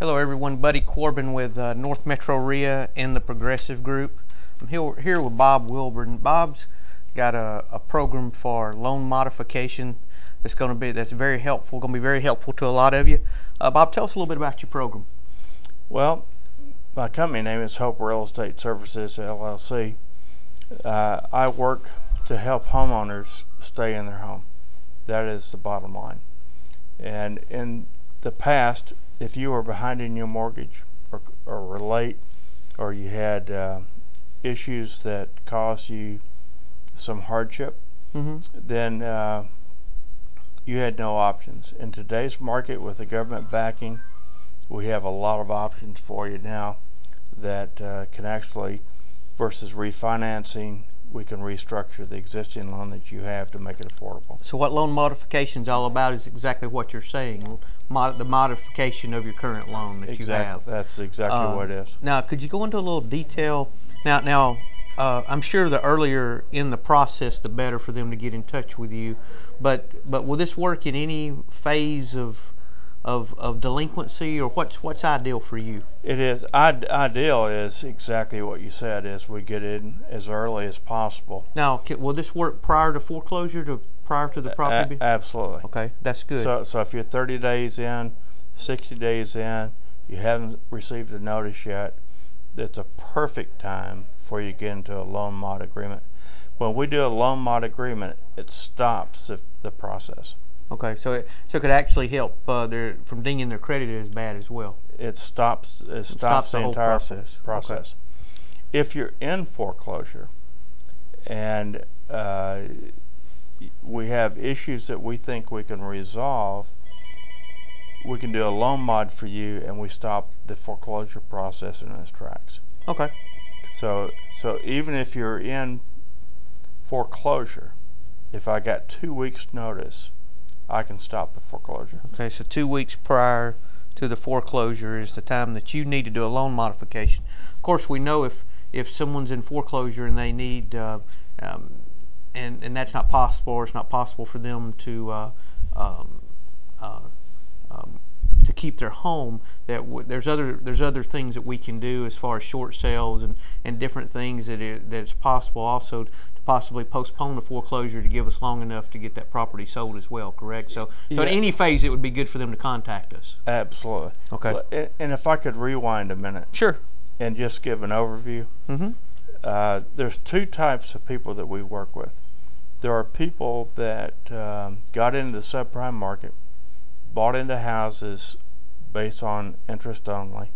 Hello everyone, Buddy Corbin with North Metro REIA and the Progressive Group. I'm here with Bob Wilburn. Bob's got a program for loan modification that's very helpful, going to be very helpful to a lot of you. Bob, tell us a little bit about your program. Well, my company name is Hope Real Estate Services, LLC. I work to help homeowners stay in their home. That is the bottom line. And in the past, if you were behind in your mortgage or were late, or you had issues that caused you some hardship, then you had no options. In today's market with the government backing, we have a lot of options for you now that can actually, versus refinancing, we can restructure the existing loan that you have to make it affordable. So what loan modification is all about is exactly what you're saying, the modification of your current loan that you have. That's exactly what it is. Now, could you go into a little detail? Now, I'm sure the earlier in the process, the better for them to get in touch with you. But will this work in any phase of delinquency, or what's ideal for you? It is ideal is exactly what you said, is we get in as early as possible. Now, will this work prior to foreclosure, prior to the property? Absolutely. Okay, that's good. So if you're 30 days in, 60 days in, you haven't received a notice yet, it's a perfect time for you to get into a loan mod agreement. When we do a loan mod agreement, it stops the process. Okay, so it could actually help from dinging their credit as bad as well. It stops the entire process. Okay. If you're in foreclosure and we have issues that we think we can resolve, we can do a loan mod for you, and we stop the foreclosure process in its tracks. Okay. So even if you're in foreclosure, if I got 2 weeks notice, I can stop the foreclosure. Okay, so 2 weeks prior to the foreclosure is the time that you need to do a loan modification. Of course, we know if someone's in foreclosure and they need, and that's not possible, or it's not possible for them to keep their home, that there's other things that we can do as far as short sales and different things that's possible also to possibly postpone the foreclosure to give us long enough to get that property sold as well, correct? So in any phase it would be good for them to contact us. Absolutely. Okay. And if I could rewind a minute. Sure. And just give an overview. There's two types of people that we work with. There are people that got into the subprime market, bought into houses based on interest only.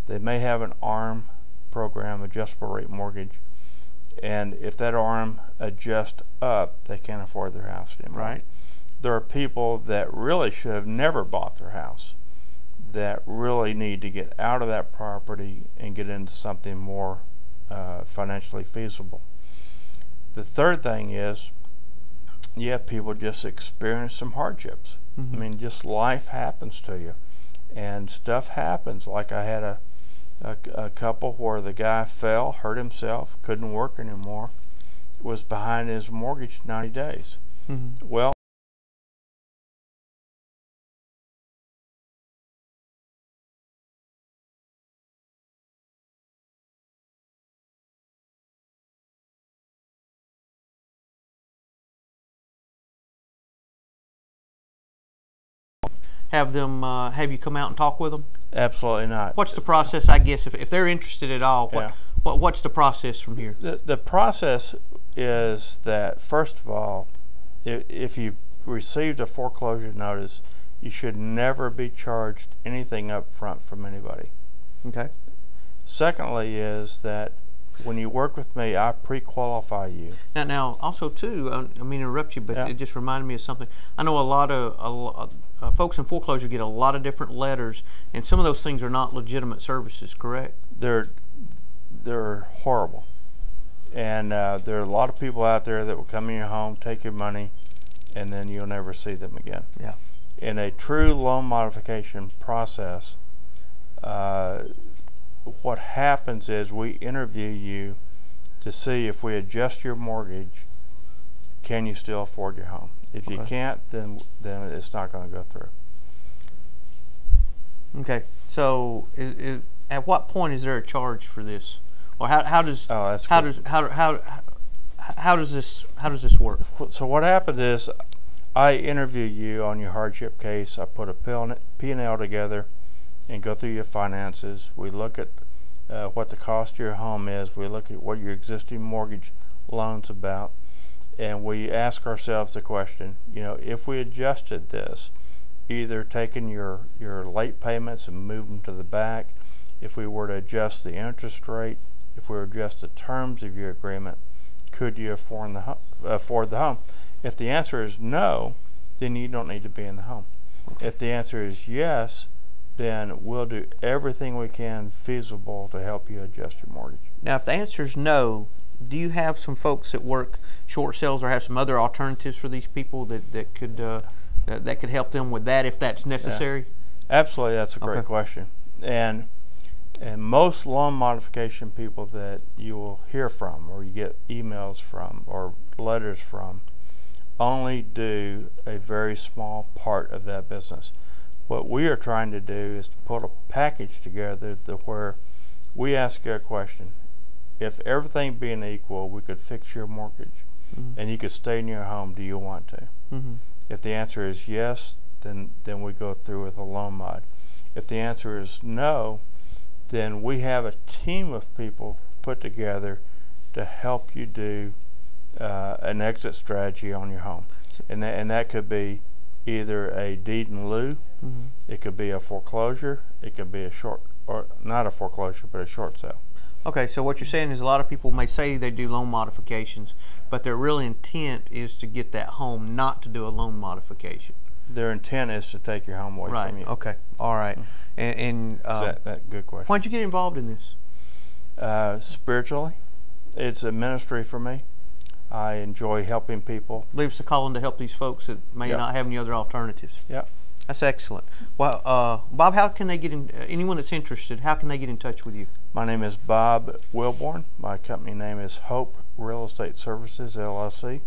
They may have an ARM program, adjustable rate mortgage, and if that ARM adjusts up, they can't afford their house anymore. Right. There are people that really should have never bought their house, that really need to get out of that property and get into something more financially feasible. The third thing is, you have people just experience some hardships. I mean, just life happens to you, and stuff happens. Like I had a couple where the guy fell, hurt himself, couldn't work anymore, was behind his mortgage 90 days. Well, Have you come out and talk with them? absolutely not. What's the process, I guess, if they're interested at all? What's the process from here? The process is that, first of all, if you received a foreclosure notice, you should never be charged anything up front from anybody. Okay. Secondly is that when you work with me, I pre-qualify you. Now, also too, I mean to interrupt you, but it just reminded me of something. I know a lot of folks in foreclosure get a lot of different letters, and some of those things are not legitimate services, correct? They're horrible, and there are a lot of people out there that will come in your home, take your money, and then you'll never see them again. Yeah. In a true loan modification process, what happens is we interview you to see if we adjust your mortgage, can you still afford your home? If you can't, then it's not going to go through. Okay. Okay, so at what point is there a charge for this, or how does how does this work? So what happened is, I interview you on your hardship case. I put a P&L together and go through your finances. We look at what the cost of your home is. We look at what your existing mortgage loan's about, and we ask ourselves the question, you know, if we adjusted this, either taking your late payments and move them to the back, if we were to adjust the interest rate, if we were to adjust the terms of your agreement, could you afford the home? If the answer is no, then you don't need to be in the home. If the answer is yes, then we'll do everything we can feasible to help you adjust your mortgage. Now, if the answer is no, do you have some folks that work short sales or have some other alternatives for these people that could help them with that if that's necessary? Yeah. Absolutely, that's a great question. And most loan modification people that you will hear from, or you get emails from, or letters from, only do a very small part of that business. What we are trying to do is to put a package together where we ask you a question. If everything being equal, we could fix your mortgage, and you could stay in your home, do you want to? If the answer is yes, then we go through with a loan mod. If the answer is no, then we have a team of people put together to help you do an exit strategy on your home, and that could be either a deed in lieu, it could be a foreclosure, it could be not a foreclosure, but a short sale. Okay, so what you're saying is a lot of people may say they do loan modifications, but their real intent is to get that home, not to do a loan modification. Their intent is to take your home away from you. Okay, all right. And is that good question? Why'd you get involved in this? Spiritually, it's a ministry for me. I enjoy helping people. I believe it's a calling to help these folks that may not have any other alternatives. Yeah. That's excellent. Well, Bob, how can they get in? Anyone that's interested, how can they get in touch with you? My name is Bob Wilborn. My company name is Hope Real Estate Services, LLC.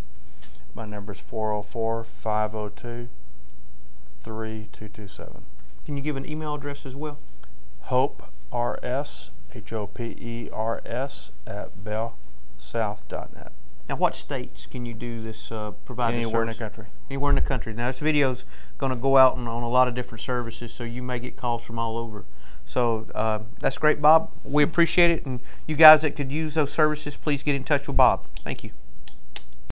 My number is 404-502-3227. Can you give an email address as well? HOPERS, HOPERS @bellsouth.net. Now, what states can you do this, provide this service? Anywhere in the country. Anywhere in the country. Now, this video's going to go out on a lot of different services, so you may get calls from all over. So that's great, Bob. We appreciate it, and you guys that could use those services, please get in touch with Bob. Thank you.